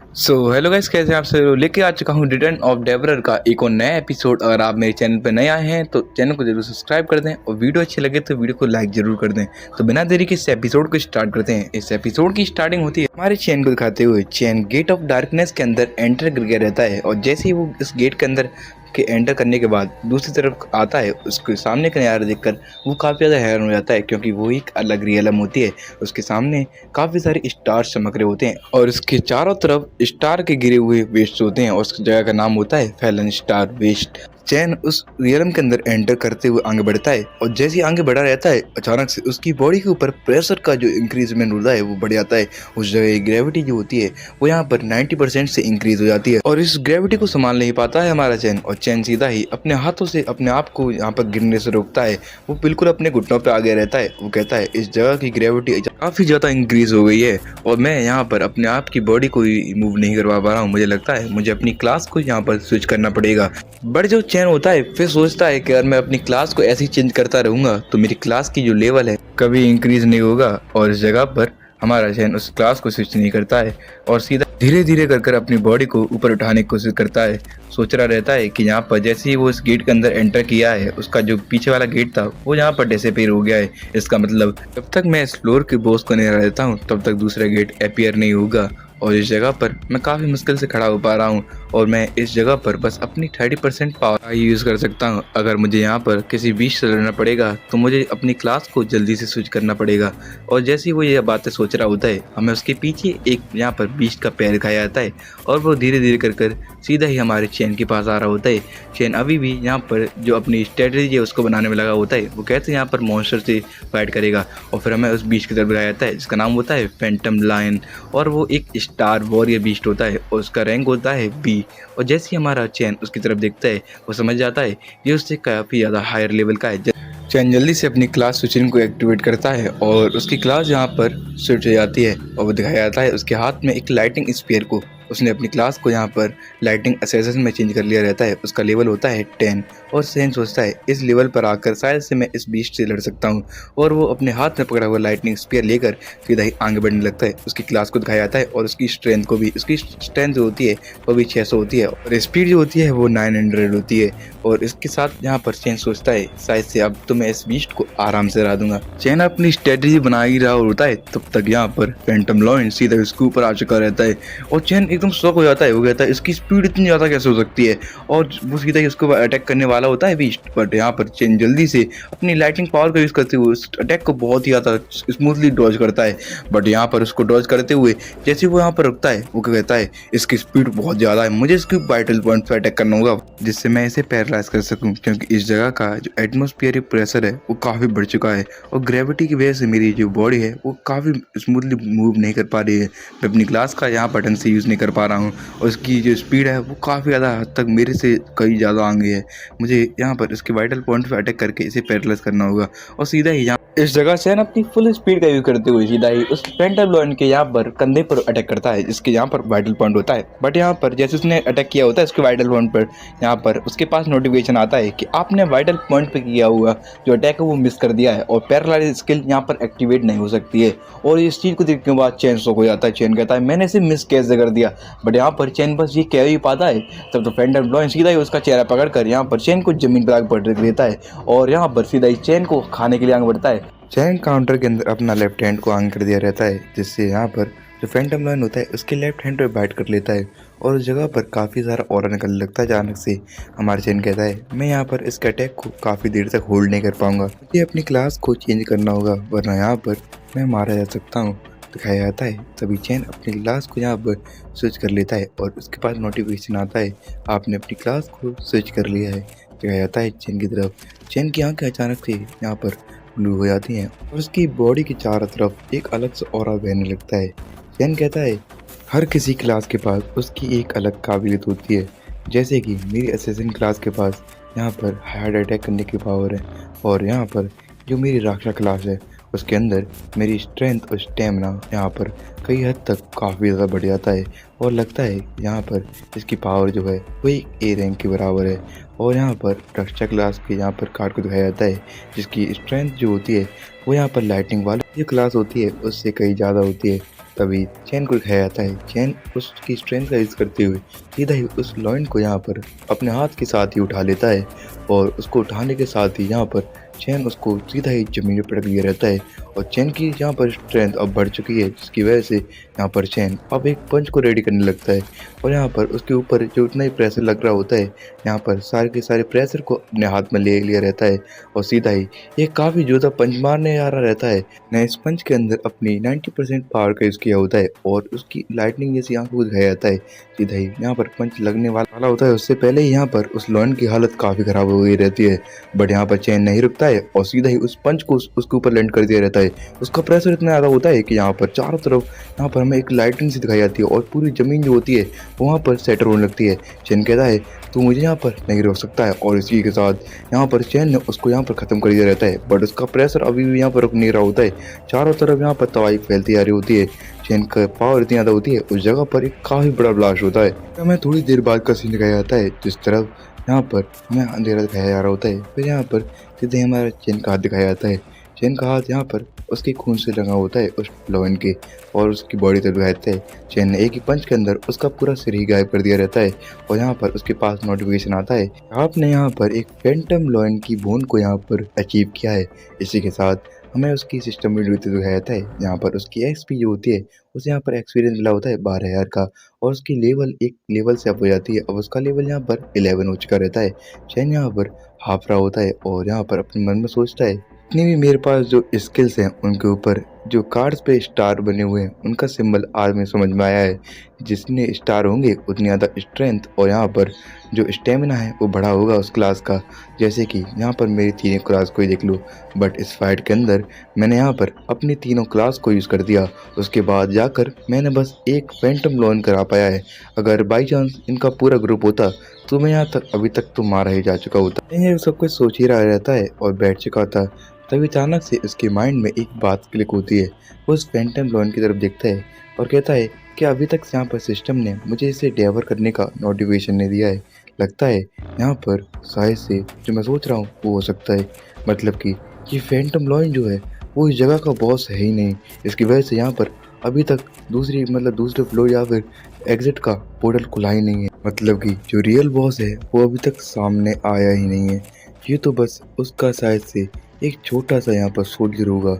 So hello guys, कैसे हैं आप सब? लेके आ चुका हूँ रिटर्न ऑफ डेवरर का एक और नया एपिसोड। अगर आप मेरे चैनल पर नए आए हैं तो चैनल को जरूर सब्सक्राइब कर दें और वीडियो अच्छी लगे तो वीडियो को लाइक जरूर कर दें। तो बिना देरी के इस एपिसोड को स्टार्ट करते हैं। इस एपिसोड की स्टार्टिंग होती है हमारे चैन को दिखाते हुए। चैन गेट ऑफ डार्कनेस के अंदर एंटर कर गया रहता है और जैसे ही वो इस गेट के अंदर के एंटर करने के बाद दूसरी तरफ आता है, उसके सामने का नज़ारा देखकर वो काफ़ी ज़्यादा हैरान हो जाता है, क्योंकि वो एक अलग रियलम होती है। उसके सामने काफ़ी सारे स्टार चमक रहे होते हैं और इसके चारों तरफ स्टार के गिरे हुए वेस्ट होते हैं और उस जगह का नाम होता है फैलन स्टार वेस्ट। चैन उस रियलम के अंदर एंटर करते हुए आगे बढ़ता है और जैसे ही आगे बढ़ा रहता है, अचानक से उसकी बॉडी के ऊपर प्रेशर का जो इंक्रीजमेंट होता है वो बढ़ जाता है। उस जगह ग्रेविटी जो होती है वो यहाँ पर 90% से इंक्रीज हो जाती है और इस ग्रेविटी को संभाल नहीं पाता है हमारा चैन, और चैन सीधा ही अपने हाथों से अपने आप को यहाँ पर गिरने से रोकता है। वो बिल्कुल अपने घुटनों पे आगे रहता है। वो कहता है इस जगह की ग्रेविटी काफ़ी ज़्यादा इंक्रीज हो गई है और मैं यहाँ पर अपने आप की बॉडी को मूव नहीं करवा पा रहा हूँ। मुझे लगता है मुझे अपनी क्लास को यहाँ पर स्विच करना पड़ेगा। बट जो चैन होता है फिर सोचता है कि अगर मैं अपनी क्लास को ऐसे ही चेंज करता रहूँगा तो मेरी क्लास की जो लेवल है कभी इंक्रीज नहीं होगा, और इस जगह पर हमारा चैन उस क्लास को स्विच नहीं करता है और सीधा धीरे धीरे कर अपनी बॉडी को ऊपर उठाने की कोशिश करता है। सोच रहा रहता है कि यहाँ पर जैसे ही वो इस गेट के अंदर एंटर किया है, उसका जो पीछे वाला गेट था वो यहाँ पर डिसअपीयर हो गया है। इसका मतलब जब तक मैं इस फ्लोर के बॉस को नहीं हरा देता हूँ तब तक दूसरा गेट अपीयर नहीं होगा। और इस जगह पर मैं काफ़ी मुश्किल से खड़ा हो पा रहा हूँ और मैं इस जगह पर बस अपनी 30% पावर यूज़ कर सकता हूँ। अगर मुझे यहाँ पर किसी बीच से लड़ना पड़ेगा तो मुझे अपनी क्लास को जल्दी से स्विच करना पड़ेगा। और जैसे ही वो ये बातें सोच रहा होता है, हमें उसके पीछे एक यहाँ पर बीच का पैर दिखाया जाता है और वो धीरे धीरे कर सीधा ही हमारे चैन के पास आ रहा होता है। चैन अभी भी यहाँ पर जो अपनी स्ट्रेटजी है उसको बनाने में लगा होता है। वो कहते हैं यहाँ पर मॉन्स्टर से फाइट करेगा और फिर हमें उस बीच की तरफ दिखाया जाता है जिसका नाम होता है फैंटम लायन, और वो एक स्टार वॉरियर बीस्ट होता है और उसका रैंक होता है बी। और जैसे ही हमारा चैन उसकी तरफ देखता है वो समझ जाता है ये उससे काफ़ी ज़्यादा हायर लेवल का है। चैन जल्दी से अपनी क्लास स्विचिंग को एक्टिवेट करता है और उसकी क्लास यहाँ पर स्विच हो जाती है और वो दिखाया जाता है उसके हाथ में एक लाइटिंग स्फीयर को। उसने अपनी क्लास को यहाँ पर लाइटिंग असेसन में चेंज कर लिया रहता है। उसका लेवल होता है 10 और चैन सोचता है इस लेवल पर आकर शायद से मैं इस बीस्ट से लड़ सकता हूँ, और वो अपने हाथ में पकड़ा हुआ लाइटिंग स्फीयर लेकर सीधा ही आगे बढ़ने लगता है। उसकी क्लास को दिखाया जाता है और उसकी स्ट्रेंथ को भी, उसकी स्ट्रेंथ जो होती है वो भी 600 होती है और स्पीड जो होती है वो 900 होती है। और इसके साथ यहाँ पर चैन सोचता है शायद से अब तो मैं इस बीस्ट को आराम से हरा दूंगा। चैन अपनी स्ट्रेटजी बना ही रहा होता है तब तक यहाँ पर फैंटम लायन सीधा उसके ऊपर आ चुका रहता है और चैन एकदम शॉक हो जाता है। वो कहता है इसकी स्पीड इतनी ज़्यादा कैसे हो सकती है, और वो सीधा ही उसको अटैक करने वाला होता है बीस्ट। बट यहाँ पर चैन जल्दी से अपनी लाइटिंग पावर का यूज़ करते हुए उस अटैक को बहुत ही ज़्यादा स्मूथली डॉज करता है। बट यहाँ पर उसको डॉज करते हुए जैसे वो यहाँ पर रुकता है वो कहता है इसकी स्पीड बहुत ज़्यादा है, मुझे इसकी वाइटल पॉइंट पर अटैक करना होगा जिससे मैं इसे पैरालाइज कर सकूं, क्योंकि इस जगह का जो एटमॉस्फेरिक प्रेशर है वो काफ़ी बढ़ चुका है और ग्रेविटी की वजह से मेरी जो बॉडी है वो काफ़ी स्मूथली मूव नहीं कर पा रही है। मैं अपनी क्लास का यहाँ बटन से यूज़ नहीं कर पा रहा हूँ और उसकी जो स्पीड है वो काफ़ी ज़्यादा हद तक मेरे से कई ज़्यादा आगे है। मुझे यहाँ पर इसके वाइटल पॉइंट पर अटैक करके इसे पैरालाइज करना होगा। और सीधा ही यहाँ इस जगह से अपनी फुल स्पीड का यूज करते हुए सीधा ही उस फैंटम लायन के यहाँ पर कंधे पर अटैक करता है जिसके यहाँ पर वाइटल पॉइंट होता है। बट यहाँ पर जैसे उसने अटैक किया होता है उसके वाइटल पॉइंट पर, यहाँ पर उसके पास नोटिफिकेशन आता है कि आपने वाइटल पॉइंट पे किया हुआ जो अटैक है वो मिस कर दिया है और पैरालाइज स्किल यहाँ पर एक्टिवेट नहीं हो सकती है। और इस चीज़ को देखने के बाद चैन शॉक हो जाता है। चैन कहता है मैंने इसे मिस कैसे कर दिया। बट यहाँ पर चैन बस ये कह ही पाता है तब तो फैंटम लायन सीधा ही उसका चेहरा पकड़कर यहाँ पर चैन को जमीन पर आग पटक देता है और यहाँ पर सीधा ही चैन को खाने के लिए आगे बढ़ता है। चैन काउंटर के अंदर अपना लेफ्ट हैंड को आगे कर दिया रहता है जिससे यहाँ पर जो फैंटम लायन होता है उसके लेफ्ट हैंड पर बाइट कर लेता है और उस जगह पर काफ़ी सारा ऑरा निकलने लगता है अचानक से। हमारा चैन कहता है मैं यहाँ पर इसके अटैक को काफ़ी देर तक होल्ड नहीं कर पाऊंगा, मुझे अपनी क्लास को चेंज करना होगा वरना यहाँ पर मैं मारा जा सकता हूँ। दिखाया जाता है तभी चैन अपनी क्लास को यहाँ पर स्विच कर लेता है और उसके पास नोटिफिकेशन आता है आपने अपनी क्लास को स्विच कर लिया है। दिखाया जाता है चैन की तरफ। चैन की आंखें अचानक से यहाँ पर ब्लू हो जाती हैं और उसकी बॉडी के चारों तरफ एक अलग सा ऑरा बहने लगता है। चैन कहता है हर किसी क्लास के पास उसकी एक अलग काबिलियत होती है, जैसे कि मेरी असैसिन क्लास के पास यहाँ पर हार्ड अटैक करने की पावर है और यहाँ पर जो मेरी राक्षा क्लास है उसके अंदर मेरी स्ट्रेंथ और स्टेमिना यहाँ पर कई हद तक काफ़ी ज़्यादा बढ़ जाता है और लगता है यहाँ पर इसकी पावर जो है वो एक ए रैंक के बराबर है। और यहाँ पर रक्षा क्लास के यहाँ पर कार्ड को दिखाया जाता है जिसकी स्ट्रेंथ जो होती है वो यहाँ पर लाइटिंग वाली जो क्लास होती है उससे कई ज़्यादा होती है। तभी चैन को दिखाया जाता है। चैन उसकी स्ट्रेंथ का यूज़ करते हुए सीधा ही उस लॉयन को यहाँ पर अपने हाथ के साथ ही उठा लेता है और उसको उठाने के साथ ही यहाँ पर चैन उसको सीधा ही ज़मीन पर पटक दिया रहता है और चैन की यहाँ पर स्ट्रेंथ अब बढ़ चुकी है, जिसकी वजह से यहाँ पर चैन अब एक पंच को रेडी करने लगता है और यहाँ पर उसके ऊपर जो उतना ही प्रेशर लग रहा होता है, यहाँ पर सारे के सारे प्रेशर को अपने हाथ में ले लिया रहता है और सीधा ही ये काफ़ी जोरदार पंच मारने आ रहा रहता है। ने इस पंच के अंदर अपनी 90% पावर का यूज़ किया होता है और उसकी लाइटनिंग जैसी आंखों को दिखाया जाता है। सीधा ही यहाँ पर पंच लगने वाला होता है, उससे पहले ही यहाँ पर उस लॉयन की हालत काफ़ी ख़राब हो गई रहती है। बट यहाँ पर चैन नहीं रुकता है और सीधा ही उस पंच को उसके ऊपर लैंड कर दिया रहता है। उसका प्रेशर इतना ज़्यादा होता है कि यहाँ पर चारों तरफ यहाँ पर हमें एक लाइटनिंग सी दिखाई जाती है और पूरी ज़मीन जो होती है वहाँ पर सेटर होने लगती है। चैन कहता है तू मुझे यहाँ पर नहीं रोक सकता है और इसी के साथ यहाँ पर चैन ने उसको यहाँ पर ख़त्म कर दिया रहता है। बट उसका प्रेशर अभी भी यहाँ पर रुक नहीं रहा होता है। चारों तरफ यहाँ पर तबाही फैलती आ रही होती है। चैन का पावर इतनी ज़्यादा होती है उस जगह पर एक काफ़ी बड़ा ब्लास्ट होता है। हमें थोड़ी देर बाद का सीन दिखाया जाता है जिस तरफ यहाँ पर हमें अंधेरा दिखाया जा रहा होता है। फिर यहाँ पर सीधे हमारा चैन का हाथ दिखाया जाता है। चैन का हाथ यहाँ पर उसके खून से लगा होता है उस लॉयन के और उसकी बॉडी तक दिखाता है। चैन ने एक ही पंच के अंदर उसका पूरा सिर ही गायब कर दिया रहता है और यहाँ पर उसके पास नोटिफिकेशन आता है आपने यहाँ पर एक फैंटम लॉयन की बोन को यहाँ पर अचीव किया है। इसी के साथ हमें उसकी सिस्टम में दिखाया जाता है। यहाँ पर उसकी एक्सपी जो होती है उसे यहाँ पर एक्सपीरियंस मिला होता है 12,000 का और उसकी लेवल एक लेवल से अप हो जाती है। अब उसका लेवल यहाँ पर 11 हो चुका रहता है। चैन यहाँ पर हाफ रहा होता है और यहाँ पर अपने मन में सोचता है जितनी भी मेरे पास जो स्किल्स हैं उनके ऊपर जो कार्ड्स पे स्टार बने हुए हैं उनका सिंबल आज में समझ में आया है। जितने स्टार होंगे उतनी ज़्यादा स्ट्रेंथ और यहाँ पर जो स्टेमिना है वो बढ़ा होगा उस क्लास का। जैसे कि यहाँ पर मेरी तीनों क्लास को ही देख लो, बट इस फाइट के अंदर मैंने यहाँ पर अपनी तीनों क्लास को यूज़ कर दिया। उसके बाद जाकर मैंने बस एक फैंटम लॉन करा पाया है। अगर बाई चांस इनका पूरा ग्रुप होता तो मैं यहाँ तक अभी तक तो मारा ही जा चुका होता। ये सब कुछ सोच ही रहा रहता है और बैठ चुका था। तभी अचानक से उसके माइंड में एक बात क्लिक होती है। वो उस फैंटम लॉन की तरफ देखता है और कहता है कि अभी तक यहाँ पर सिस्टम ने मुझे इसे डेवर करने का नोटिफिकेशन नहीं दिया है। लगता है यहाँ पर शायद से जो मैं सोच रहा हूँ वो हो सकता है। मतलब कि ये फैंटम लॉन जो है वो इस जगह का बॉस है ही नहीं। इसकी वजह से यहाँ पर अभी तक दूसरे फ्लोर या फिर एग्जिट का पोर्टल खुला ही नहीं है। मतलब कि जो रियल बॉस है वो अभी तक सामने आया ही नहीं है। ये तो बस उसका शायद से एक छोटा सा यहाँ पर सोल्जर होगा।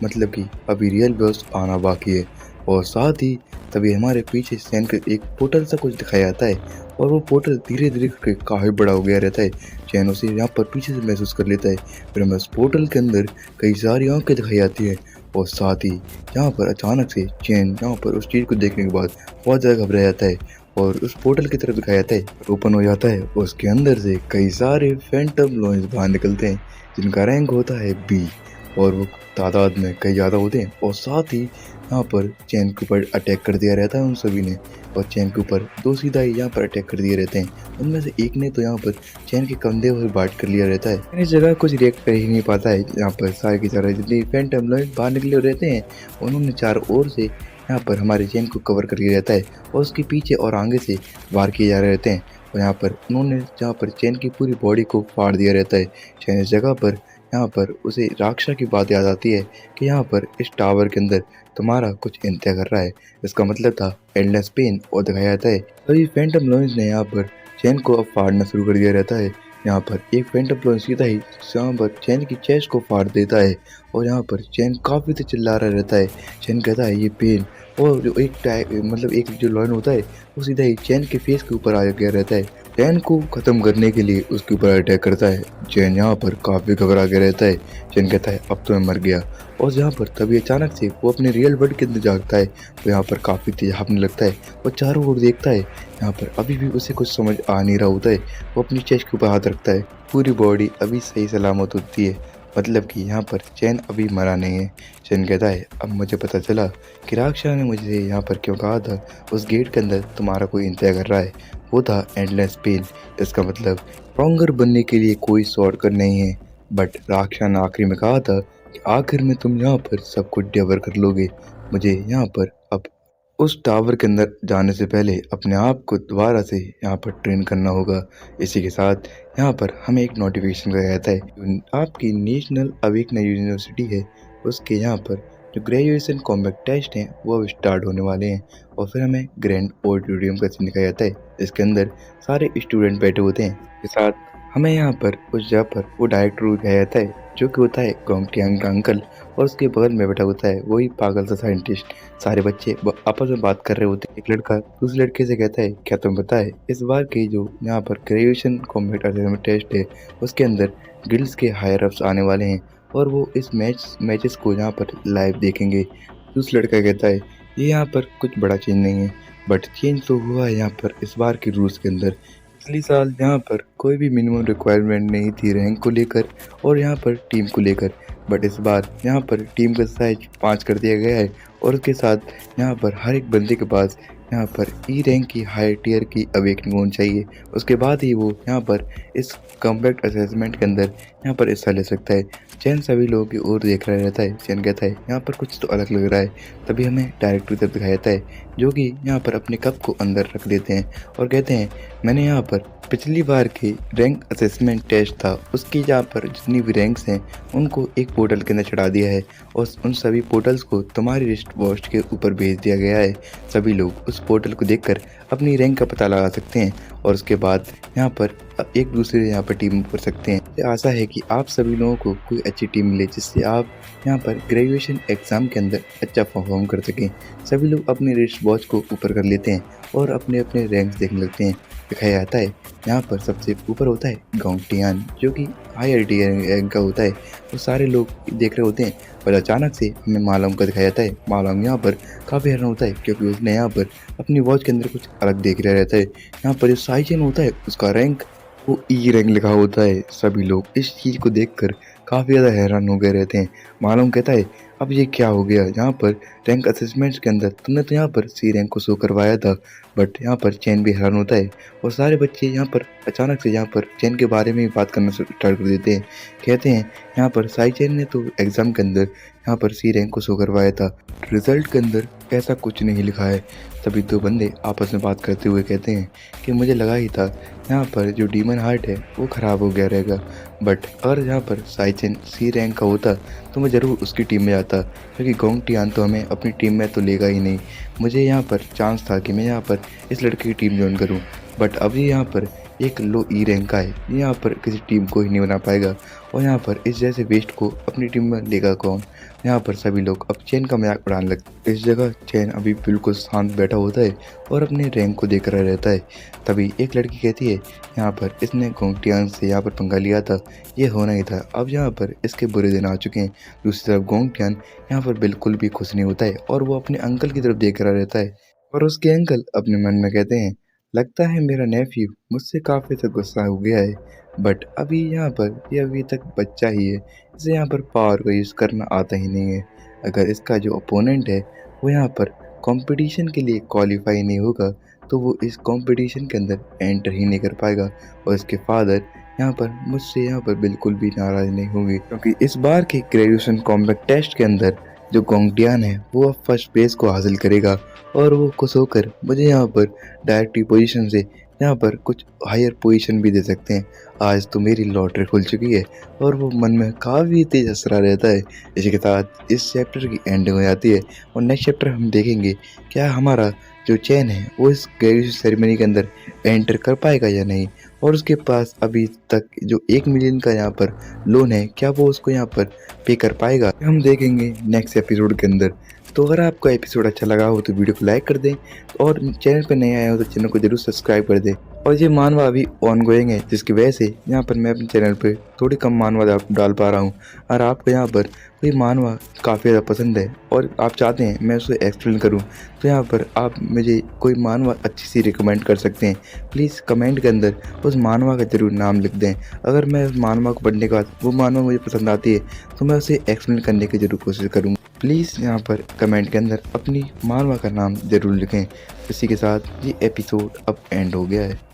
मतलब कि अभी रियल बॉस आना बाकी है। और साथ ही तभी हमारे पीछे चैन का एक पोर्टल सा कुछ दिखाया जाता है और वो पोर्टल धीरे धीरे करके काफ़ी बड़ा हो गया रहता है। चैन उसे यहाँ पर पीछे से महसूस कर लेता है। फिर हमें उस पोर्टल के अंदर कई सारी आंखें दिखाई जाती है और साथ ही यहाँ पर अचानक से चैन यहाँ पर उस चीज़ को देखने के बाद बहुत ज़्यादा घबरा जाता है और उस पोर्टल की तरफ दिखाया जाता है। ओपन हो जाता है और उसके अंदर से कई सारे फैंटम लॉन्स बाहर निकलते हैं जिनका रैंक होता है बी और वो तादाद में कई ज़्यादा होते हैं। और साथ ही यहाँ पर चैन के ऊपर अटैक कर दिया रहता है उन सभी ने और चैन के ऊपर दो सीधा ही यहाँ पर अटैक कर दिए रहते हैं। उनमें से एक ने तो यहाँ पर चैन के कंधे पर बाइट कर लिया रहता है। इस जगह कुछ रिएक्ट कर ही नहीं पाता है। यहाँ पर सारे की सारे जितने फैंटम लॉन्स बाहर निकले रहते हैं उन्होंने चारों ओर से यहाँ पर हमारे चैन को कवर कर लिया रहता है और उसके पीछे और आगे से वार किए जा रहे रहते हैं। और यहाँ पर उन्होंने जहाँ पर चैन की पूरी बॉडी को फाड़ दिया रहता है। चैन इस जगह पर यहाँ पर उसे राक्षा की बात याद आती है कि यहाँ पर इस टावर के अंदर तुम्हारा कुछ इंतजार कर रहा है। इसका मतलब था एंडलेस पेन और दिखाया जाता है तभी फैंटम लॉन्स ने यहाँ पर चैन को अब फाड़ना शुरू कर दिया रहता है। यहाँ पर एक फैंटम लॉन्स सीधा ही यहाँ पर चैन की चेस्ट को फाड़ देता है और यहाँ पर चैन काफ़ी तो चिल्ला रहा रहता है। चैन कहता है ये पेन और जो एक जो लॉयन होता है वो सीधा ही चैन के फेस के ऊपर आ गया रहता है। चैन को ख़त्म करने के लिए उसके ऊपर अटैक करता है। चैन यहाँ पर काफ़ी घबरा के रहता है। चैन कहता है अब तो मैं मर गया और यहाँ पर तभी अचानक से वो अपने रियल वर्ल्ड के अंदर जागता है। वो यहाँ पर काफ़ी तेज हाँफने लगता है और चारों ओर देखता है। यहाँ पर अभी भी उसे कुछ समझ आ नहीं रहा होता है। वो अपनी चेस्ट के ऊपर हाथ रखता है। पूरी बॉडी अभी सही सलामत होती है। मतलब कि यहाँ पर चैन अभी मरा नहीं है। चैन कहता है अब मुझे पता चला कि राक्षा ने मुझे यहाँ पर क्यों कहा था उस गेट के अंदर तुम्हारा कोई इंतजार कर रहा है। वो था एंडलेस पेन। इसका मतलब स्ट्रॉन्गर बनने के लिए कोई शॉर्टकट नहीं है। बट राक्षा ने आखिरी में कहा था कि आखिर में तुम यहाँ पर सब कुछ डिवर कर लोगे। मुझे यहाँ पर अब उस टावर के अंदर जाने से पहले अपने आप को दोबारा से यहाँ पर ट्रेन करना होगा। इसी के साथ यहाँ पर हमें एक नोटिफिकेशन का कहता है आपकी नेशनल अवेकना यूनिवर्सिटी है उसके यहाँ पर जो ग्रेजुएशन कॉम्बैट टेस्ट हैं वो अब स्टार्ट होने वाले हैं। और फिर हमें ग्रैंड ऑडिटोरियम का सीन दिखाया जाता है, जिसके अंदर सारे स्टूडेंट बैठे होते हैं। के साथ हमें यहाँ पर उस जगह पर वो डायरेक्टर दिखाया जाता है, जो कि होता है गोंगटियांग का अंकल, और उसके बगल में बैठा होता है वही पागल सा साइंटिस्ट। सारे बच्चे आपस में बात कर रहे होते हैं। एक लड़का दूसरे लड़के से कहता है, क्या तुम्हें पता है इस बार की जो यहाँ पर ग्रेजुएशन कॉम्बैट असेसमेंट टेस्ट है उसके अंदर गिल्ड्स के हायर अप्स आने वाले हैं और वो इस मैचेस को यहाँ पर लाइव देखेंगे। दूसरा लड़का कहता है, ये यहाँ पर कुछ बड़ा चेंज नहीं है, बट चेंज तो हुआ है यहाँ पर इस बार के रूल्स के अंदर। पिछले साल यहाँ पर कोई भी मिनिमम रिक्वायरमेंट नहीं थी रैंक को लेकर और यहाँ पर टीम को लेकर, बट इस बार यहाँ पर टीम का साइज 5 कर दिया गया है और उसके साथ यहाँ पर हर एक बंदे के पास यहाँ पर ई रैंक की हाई टियर की अवेकनिंग होनी चाहिए। उसके बाद ही वो यहाँ पर इस कॉम्बैट असेसमेंट के अंदर यहाँ पर हिस्सा ले सकता है। चैन सभी लोगों की ओर देख रहा रहता है। चैन कहता है, यहाँ पर कुछ तो अलग लग रहा है। तभी हमें डायरेक्टर की तरफ दिखाया जाता है, जो कि यहाँ पर अपने कप को अंदर रख देते हैं और कहते हैं, मैंने यहाँ पर पिछली बार की रैंक असेसमेंट टेस्ट था उसकी यहाँ पर जितनी भी रैंक्स हैं उनको एक पोर्टल के अंदर चढ़ा दिया है और उन सभी पोर्टल्स को तुम्हारी रिस्ट वॉच के ऊपर भेज दिया गया है। सभी लोग उस पोर्टल को देखकर अपनी रैंक का पता लगा सकते हैं और उसके बाद यहाँ पर एक दूसरे यहाँ पर टीम कर सकते हैं। मुझे आशा है कि आप सभी लोगों को कोई अच्छी टीम मिले जिससे आप यहाँ पर ग्रेजुएशन एग्जाम के अंदर अच्छा परफॉर्म कर सकें। सभी लोग अपनी रिस्ट वॉच को ऊपर कर लेते हैं और अपने अपने रैंक्स देखने लगते हैं। दिखाया जाता है यहाँ पर सबसे ऊपर होता है गोंगटियान, जो कि हायर टियर रैंक का होता है। वो सारे लोग देख रहे होते हैं और अचानक से हमें मालूम का दिखाया जाता है। मालूम यहाँ पर काफ़ी हैरान होता है क्योंकि उसने यहाँ पर अपनी वॉच के अंदर कुछ अलग देख रहा रहता है। यहाँ पर जो साइचेन होता है उसका रैंक वो ई रैंक लिखा होता है। सभी लोग इस चीज़ को देखकर काफ़ी ज़्यादा हैरान हो गए रहते हैं। मालूम कहता है, अब ये क्या हो गया, यहाँ पर रैंक असेसमेंट्स के अंदर तुमने तो यहाँ पर सी रैंक को शो करवाया था। बट यहाँ पर चैन भी हैरान होता है और सारे बच्चे यहाँ पर अचानक से यहाँ पर चैन के बारे में बात करना स्टार्ट कर देते हैं। कहते हैं, यहाँ पर साई चैन ने तो एग्ज़ाम के अंदर यहाँ पर सी रैंक को शो करवाया था, रिजल्ट के अंदर ऐसा कुछ नहीं लिखा है। सभी दो बंदे आपस में बात करते हुए कहते हैं कि मुझे लगा ही था यहाँ पर जो डीमन हार्ट है वो ख़राब हो गया रहेगा, बट अगर यहाँ पर साई चैन सी रैंक का होता तो मैं ज़रूर उसकी टीम में जाता, क्योंकि गोंगटियान तो हमें अपनी टीम में तो लेगा ही नहीं। मुझे यहाँ पर चांस था कि मैं यहाँ पर इस लड़के की टीम ज्वाइन करूँ, बट अभी यहाँ पर एक लो ई रैंक का है, ये यहाँ पर किसी टीम को ही नहीं बना पाएगा और यहाँ पर इस जैसे वेस्ट को अपनी टीम में लेगा कौन। यहाँ पर सभी लोग अब चैन का मजाक उड़ाने लगते। इस जगह चैन अभी बिल्कुल शांत बैठा होता है और अपने रैंक को देख रहा रहता है। तभी एक लड़की कहती है, यहाँ पर इसने गोंगटियान से यहाँ पर पंगा लिया था, ये होना ही था, अब यहाँ पर इसके बुरे दिन आ चुके हैं। दूसरी तरफ गोंगटियान यहाँ पर बिल्कुल भी खुश नहीं होता है और वो अपने अंकल की तरफ देख रहा रहता है और उसके अंकल अपने मन में कहते हैं, लगता है मेरा नेफ्यू मुझसे काफ़ी तक गुस्सा हो गया है, बट अभी यहाँ पर ये अभी तक बच्चा ही है, इसे यहाँ पर पावर को यूज़ करना आता ही नहीं है। अगर इसका जो अपोनेंट है वो यहाँ पर कंपटीशन के लिए क्वालिफाई नहीं होगा तो वो इस कंपटीशन के अंदर एंटर ही नहीं कर पाएगा और इसके फादर यहाँ पर मुझसे यहाँ पर बिल्कुल भी नाराज़ नहीं होंगे, क्योंकि इस बार के ग्रेजुएशन कॉम्बैट टेस्ट के अंदर जो गोंगटियान है वो अब फर्स्ट प्लेस को हासिल करेगा और वो खुश होकर मुझे यहाँ पर डायरेक्टरी पोजीशन से यहाँ पर कुछ हायर पोजीशन भी दे सकते हैं। आज तो मेरी लॉटरी खुल चुकी है और वो मन में काफ़ी तेज हंस रहा रहता है। इसी के साथ इस चैप्टर की एंडिंग हो जाती है और नेक्स्ट चैप्टर हम देखेंगे क्या हमारा जो चैन है वो इस ग्रेजुएशन सेरेमनी के अंदर एंटर कर पाएगा या नहीं, और उसके पास अभी तक जो 1 मिलियन का यहाँ पर लोन है क्या वो उसको यहाँ पर पे कर पाएगा, हम देखेंगे नेक्स्ट एपिसोड के अंदर। तो अगर आपको एपिसोड अच्छा लगा हो तो वीडियो को लाइक कर दें और चैनल पर नए आए हो तो चैनल को जरूर सब्सक्राइब कर दें। और ये मानवा अभी ऑन गोइंग है जिसकी वजह से यहाँ पर मैं अपने चैनल पे थोड़ी कम मानवा डाल पा रहा हूँ। और आपको यहाँ पर कोई मानवा काफ़ी ज़्यादा पसंद है और आप चाहते हैं मैं उसे एक्सप्लेन करूँ तो यहाँ पर आप मुझे कोई मानवा अच्छी सी रिकमेंड कर सकते हैं। प्लीज़ कमेंट के अंदर उस मानवा का ज़रूर नाम लिख दें। अगर मैं उस मानवा को पढ़ने के बाद वो मानवा मुझे पसंद आती है तो मैं उसे एक्सप्लेन करने की ज़रूर कोशिश करूँगा। प्लीज़ यहाँ पर कमेंट के अंदर अपनी मानवा का नाम ज़रूर लिखें। इसी के साथ ये एपिसोड अब एंड हो गया है।